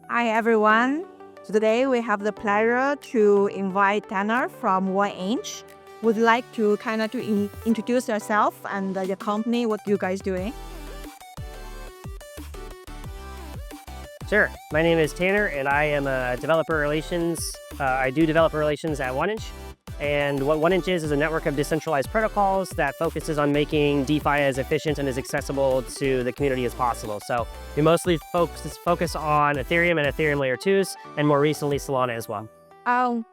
Hi everyone. So today we have the pleasure to invite Tanner from 1inch. Would you like to introduce yourself and your company, what you guys doing? Sure. My name is Tanner, and I am a developer relations. I do developer relations at 1inch. And what 1inch is a network of decentralized protocols that focuses on making DeFi as efficient and as accessible to the community as possible. So we mostly focus on Ethereum and Ethereum layer 2s, and more recently Solana as well.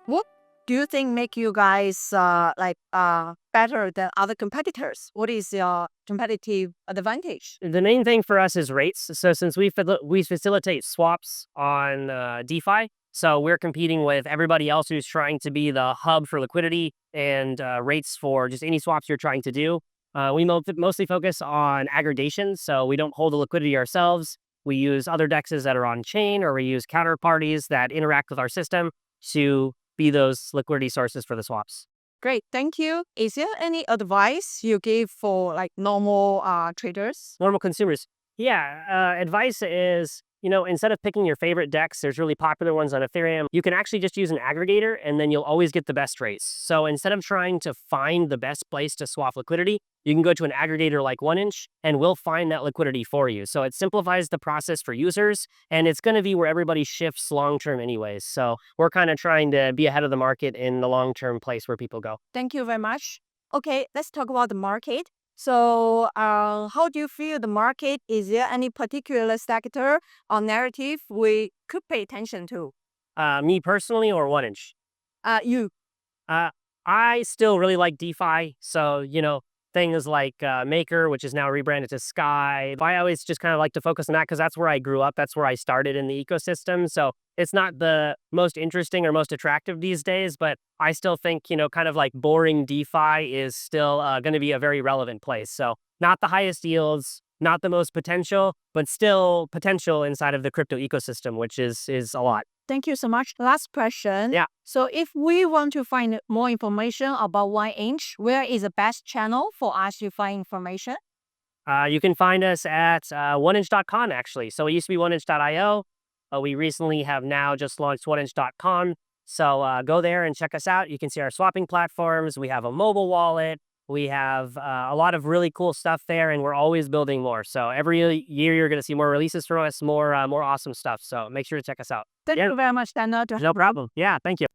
What do you think make you guys better than other competitors? What is your competitive advantage? The main thing for us is rates. So since we facilitate swaps on DeFi, so we're competing with everybody else who's trying to be the hub for liquidity and rates for just any swaps you're trying to do. We mostly focus on aggregation, so we don't hold the liquidity ourselves. We use other DEXs that are on chain, or we use counterparties that interact with our system to be those liquidity sources for the swaps. Great, thank you. Is there any advice you give for normal traders? Normal consumers. Yeah, advice is, instead of picking your favorite DEX, there's really popular ones on Ethereum. You can actually just use an aggregator, and then you'll always get the best rates. So instead of trying to find the best place to swap liquidity, you can go to an aggregator like 1inch, and we'll find that liquidity for you. So it simplifies the process for users, and it's going to be where everybody shifts long-term anyways. So we're kind of trying to be ahead of the market in the long-term place where people go. Thank you very much. Okay, let's talk about the market. So how do you feel the market? Is there any particular sector or narrative we could pay attention to? Me personally, or 1inch? You. I still really like DeFi. So, things like Maker, which is now rebranded to Sky. I always just kind of like to focus on that because that's where I grew up. That's where I started in the ecosystem. So it's not the most interesting or most attractive these days, but I still think, kind of like boring DeFi is still going to be a very relevant place. So not the highest yields, not the most potential, but still potential inside of the crypto ecosystem, which is a lot. Thank you so much. Last question. Yeah. So if we want to find more information about 1inch, where is the best channel for us to find information? You can find us at 1inch.com, actually. So it used to be 1inch.io. We recently have now just launched 1inch.com. So go there and check us out. You can see our swapping platforms. We have a mobile wallet. We have a lot of really cool stuff there, and we're always building more. So every year you're going to see more releases from us, more awesome stuff. So make sure to check us out. Thank you very much, Tanner. No problem. Yeah, thank you.